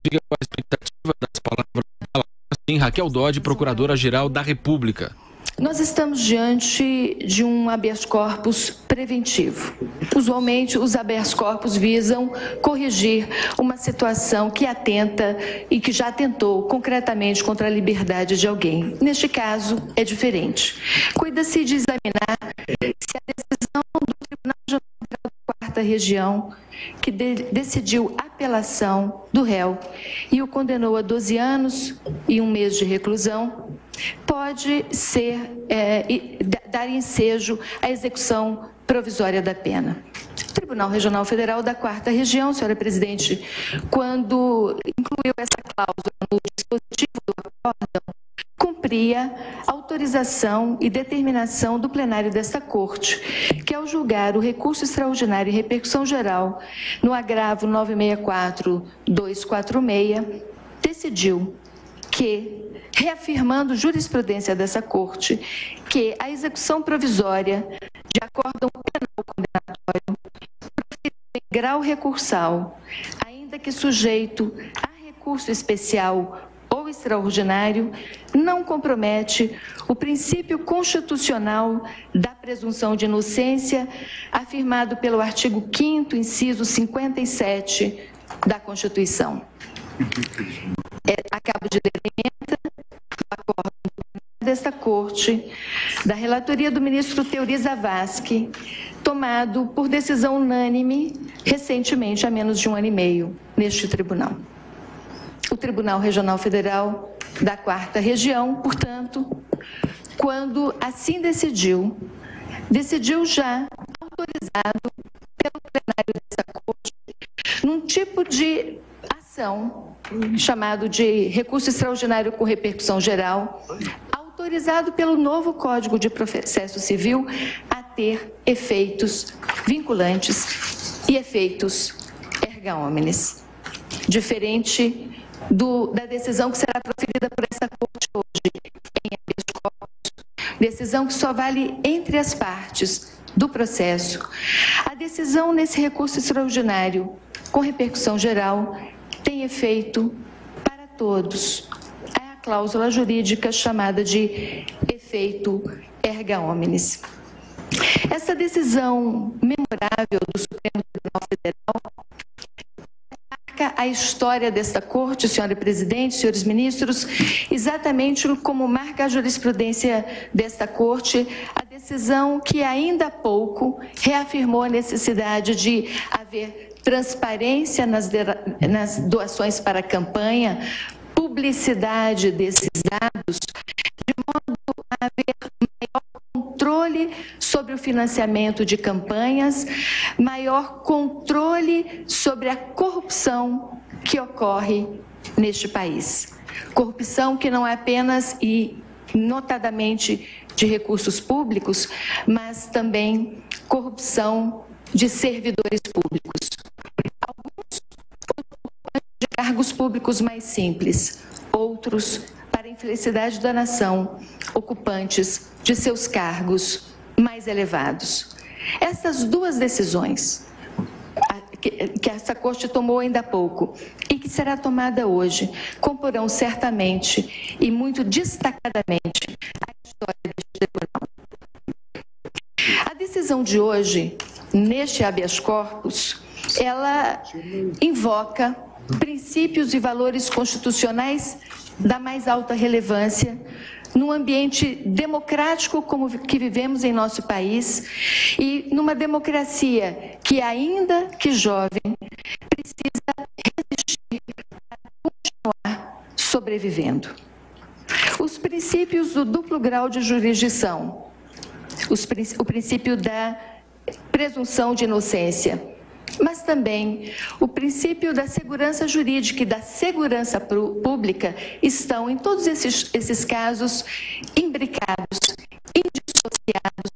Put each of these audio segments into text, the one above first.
Fica com a expectativa das palavras dela. Assim, Raquel Dodge, Procuradora-Geral da República. Nós estamos diante de um habeas corpus preventivo. Usualmente, os habeas corpus visam corrigir uma situação que atenta e que já atentou concretamente contra a liberdade de alguém. Neste caso, é diferente. Cuida-se de examinar se a decisão do Tribunal Regional da 4ª Região, que decidiu apelação do réu e o condenou a 12 anos e 1 mês de reclusão, pode ser, dar ensejo à execução provisória da pena. O Tribunal Regional Federal da 4ª Região, senhora presidente, quando incluiu essa cláusula no dispositivo do acórdão, cumpria autorização e determinação do plenário desta Corte, que ao julgar o recurso extraordinário em repercussão geral no agravo 964-246, decidiu que, reafirmando jurisprudência dessa Corte, que a execução provisória de acórdão penal condenatório proferido em grau recursal, ainda que sujeito a recurso especial ou extraordinário, não compromete o princípio constitucional da presunção de inocência afirmado pelo artigo 5º, inciso 57 da Constituição. Acabo de ler a emenda do acórdão desta Corte, da relatoria do ministro Teori Zavascki, tomado por decisão unânime recentemente, há menos de 1 ano e meio, neste tribunal. O Tribunal Regional Federal da 4ª Região, portanto, quando assim decidiu já autorizado pelo plenário dessa Corte, num tipo de ação chamado de recurso extraordinário com repercussão geral, autorizado pelo novo Código de Processo Civil a ter efeitos vinculantes e efeitos erga omnes. Diferente da decisão que será proferida por essa Corte hoje em habeas corpus, decisão que só vale entre as partes do processo. A decisão nesse recurso extraordinário com repercussão geral tem efeito para todos. É a cláusula jurídica chamada de efeito erga omnes. Essa decisão memorável do Supremo Tribunal Federal marca a história desta Corte, senhora presidente, senhores ministros, exatamente como marca a jurisprudência desta Corte, a decisão que ainda há pouco reafirmou a necessidade de haver transparência nas doações para a campanha, publicidade desses dados, de modo a haver maior controle sobre o financiamento de campanhas, maior controle sobre a corrupção que ocorre neste país. Corrupção que não é apenas e notadamente de recursos públicos, mas também corrupção de servidores públicos. Alguns de cargos públicos mais simples, outros, para a infelicidade da nação, ocupantes de seus cargos mais elevados. Essas duas decisões, que essa Corte tomou ainda há pouco e que será tomada hoje, comporão certamente e muito destacadamente a história deste tribunal. A decisão de hoje, neste habeas corpus, ela invoca princípios e valores constitucionais da mais alta relevância num ambiente democrático como que vivemos em nosso país e numa democracia que, ainda que jovem, precisa resistir para continuar sobrevivendo. Os princípios do duplo grau de jurisdição, o princípio da presunção de inocência, mas também o princípio da segurança jurídica e da segurança pública estão, em todos esses casos, imbricados, indissociados,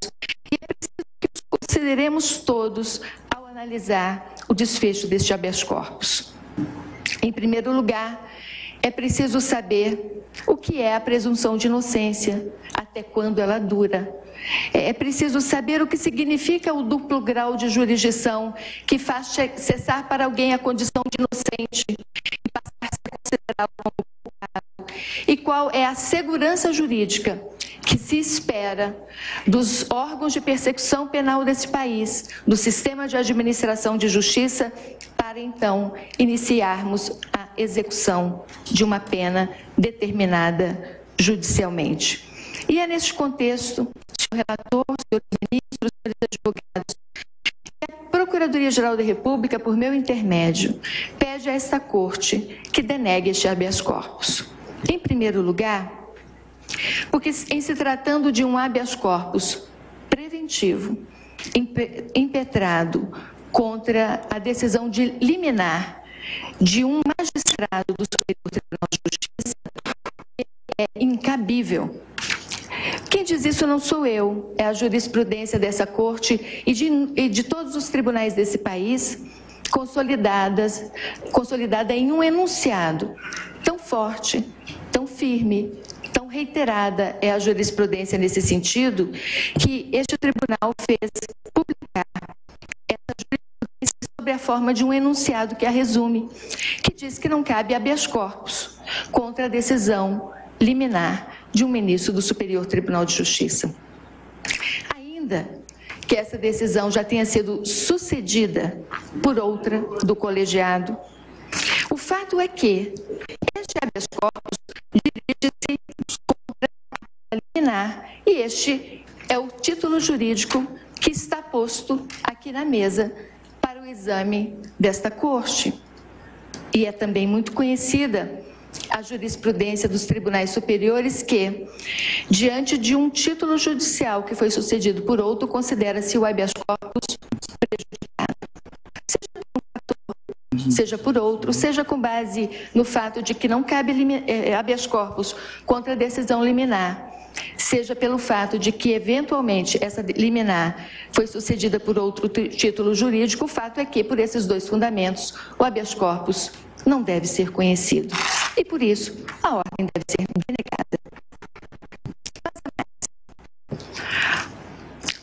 e é preciso que os consideremos todos ao analisar o desfecho deste habeas corpus. Em primeiro lugar, é preciso saber o que é a presunção de inocência, até quando ela dura. É preciso saber o que significa o duplo grau de jurisdição que faz cessar para alguém a condição de inocente e passar a ser e qual é a segurança jurídica que se espera dos órgãos de persecução penal desse país, do sistema de administração de justiça, para então iniciarmos a execução de uma pena determinada judicialmente. E é neste contexto, senhor relator, senhores ministros, senhores advogados, que a Procuradoria-Geral da República, por meu intermédio, pede a esta Corte que denegue este habeas corpus. Em primeiro lugar, porque em se tratando de um habeas corpus preventivo, impetrado contra a decisão de liminar de um magistrado do Superior Tribunal de Justiça, é incabível. Quem diz isso não sou eu, é a jurisprudência dessa Corte e de todos os tribunais desse país, consolidada em um enunciado tão forte, tão firme, tão reiterada é a jurisprudência nesse sentido, que este tribunal fez publicar essa jurisprudência sob a forma de um enunciado que a resume, que diz que não cabe habeas corpus contra a decisão liminar de um ministro do Superior Tribunal de Justiça. Ainda que essa decisão já tenha sido sucedida por outra do colegiado, o fato é que este habeas corpus dirige-se contra a liminar e este é o título jurídico que está posto aqui na mesa para o exame desta Corte. E é também muito conhecida a jurisprudência dos tribunais superiores que, diante de um título judicial que foi sucedido por outro, considera-se o habeas corpus prejudicado. Seja por outro, seja com base no fato de que não cabe habeas corpus contra a decisão liminar, seja pelo fato de que, eventualmente, essa liminar foi sucedida por outro título jurídico, o fato é que, por esses dois fundamentos, o habeas corpus não deve ser conhecido. E, por isso, a ordem deve ser denegada.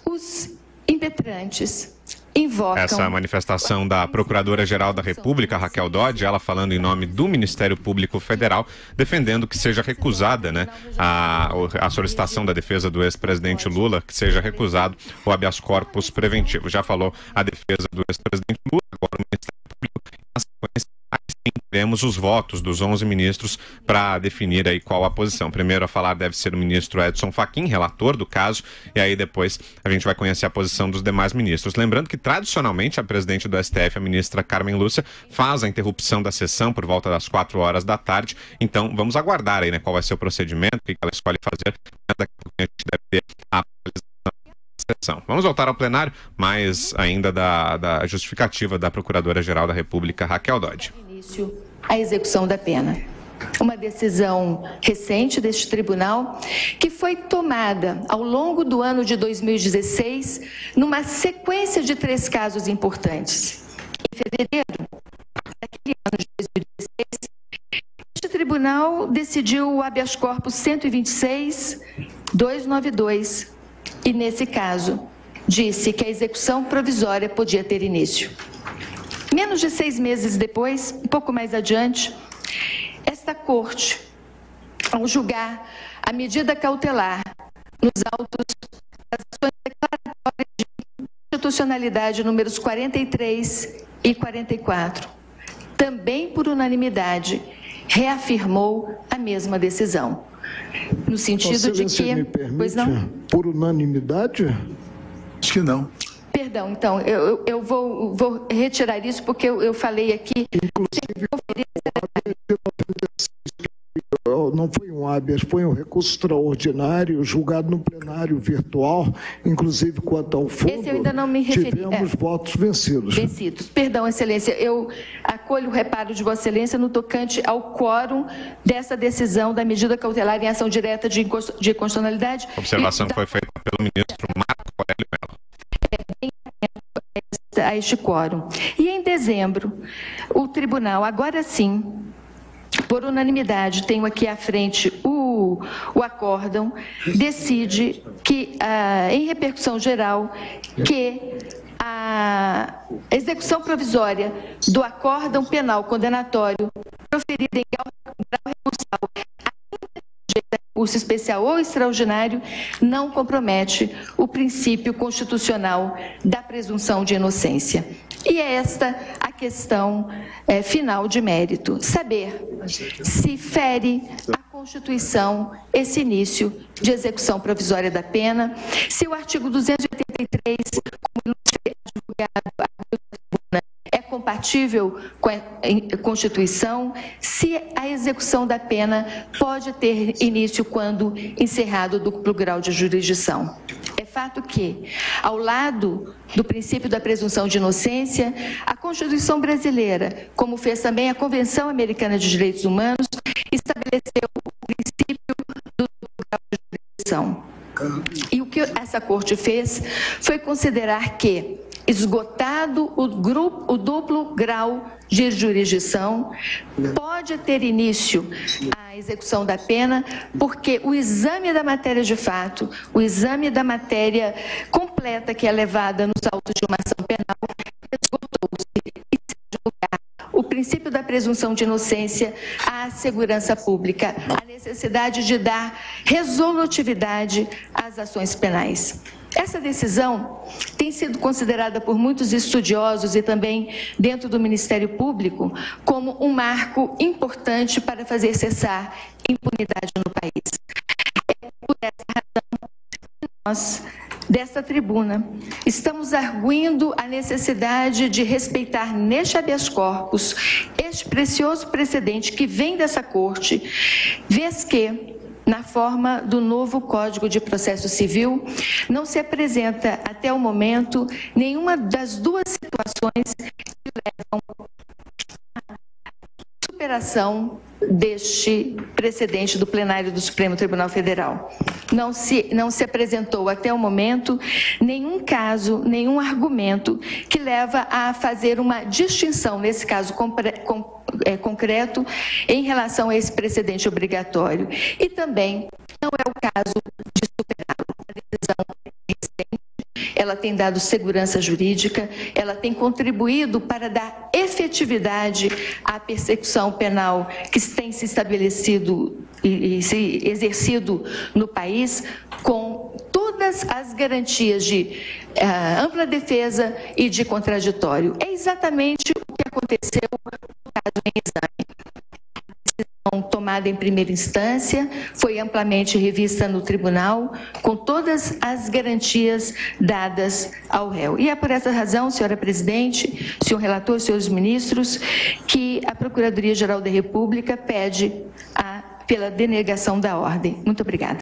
Os impetrantes invocam... Essa manifestação da Procuradora-Geral da República, Raquel Dodge, ela falando em nome do Ministério Público Federal, defendendo que seja recusada, né, a solicitação da defesa do ex-presidente Lula, que seja recusado o habeas corpus preventivo. Já falou a defesa do ex-presidente Lula, agora o Ministério Público, na sequência, aí sim teremos os votos dos 11 ministros para definir aí qual a posição. Primeiro a falar deve ser o ministro Edson Fachin, relator do caso, e aí depois a gente vai conhecer a posição dos demais ministros. Lembrando que tradicionalmente a presidente do STF, a ministra Carmen Lúcia, faz a interrupção da sessão por volta das 4 horas da tarde, então vamos aguardar aí, né, qual vai ser o procedimento, o que ela escolhe fazer, daqui a pouco a gente deve ter a sessão. Vamos voltar ao plenário, mas ainda da justificativa da Procuradora-Geral da República, Raquel Dodge. A execução da pena. Uma decisão recente deste tribunal que foi tomada ao longo do ano de 2016 numa sequência de 3 casos importantes. Em fevereiro daquele ano de 2016, este tribunal decidiu o habeas corpus 126.292 e, nesse caso, disse que a execução provisória podia ter início. Menos de 6 meses depois, um pouco mais adiante, esta Corte, ao julgar a medida cautelar nos autos das ações declaratórias de inconstitucionalidade números 43 e 44, também por unanimidade, reafirmou a mesma decisão. No sentido de que... me permite, pois não? Por unanimidade? Acho que não. Perdão, então, eu vou retirar isso porque eu falei aqui... Inclusive, não foi um habeas, foi um recurso extraordinário, julgado no plenário virtual, inclusive quanto ao fundo, esse eu ainda não me referi. Tivemos votos vencidos. Perdão, Excelência, eu acolho o reparo de Vossa Excelência no tocante ao quórum dessa decisão da medida cautelar em ação direta de inconstitucionalidade. A observação que foi feita pelo ministro Marco Aurélio Mello. A este quórum. E em dezembro, o tribunal, agora sim, por unanimidade, tenho aqui à frente o acórdão, decide que, em repercussão geral, que a execução provisória do acórdão penal condenatório proferido em recurso especial ou extraordinário não compromete o princípio constitucional da presunção de inocência. E é esta a questão final de mérito, saber se fere a Constituição esse início de execução provisória da pena, se o artigo 283, como ilustre advogado, é compatível com a Constituição, se a execução da pena pode ter início quando encerrado o duplo grau de jurisdição. É fato que, ao lado do princípio da presunção de inocência, a Constituição brasileira, como fez também a Convenção Americana de Direitos Humanos, estabeleceu o princípio do duplo grau de jurisdição. E o que essa Corte fez foi considerar que, esgotado o duplo grau de jurisdição, pode ter início a execução da pena, porque o exame da matéria de fato, o exame da matéria completa que é levada nos autos de uma ação penal, esgotou-se e se julgar o princípio da presunção de inocência à segurança pública, a necessidade de dar resolutividade às ações penais. Essa decisão tem sido considerada por muitos estudiosos e também dentro do Ministério Público como um marco importante para fazer cessar impunidade no país. É por essa razão que nós, desta tribuna, estamos arguindo a necessidade de respeitar neste habeas corpus este precioso precedente que vem dessa Corte, vez que, na forma do novo Código de Processo Civil, não se apresenta até o momento nenhuma das duas situações que levam à superação deste precedente do plenário do Supremo Tribunal Federal. Não se apresentou até o momento nenhum caso, nenhum argumento que leva a fazer uma distinção, nesse caso concreto, em relação a esse precedente obrigatório. E também não é o caso de superá-lo. A decisão é recente, ela tem dado segurança jurídica, ela tem contribuído para dar efetividade à persecução penal que tem se estabelecido e se exercido no país, com todas as garantias de ampla defesa e de contraditório. É exatamente o que aconteceu no caso em exame. A decisão tomada em primeira instância foi amplamente revista no tribunal, com todas as garantias dadas ao réu. E é por essa razão, senhora presidente, senhor relator, senhores ministros, que a Procuradoria-Geral da República pede pela denegação da ordem. Muito obrigada.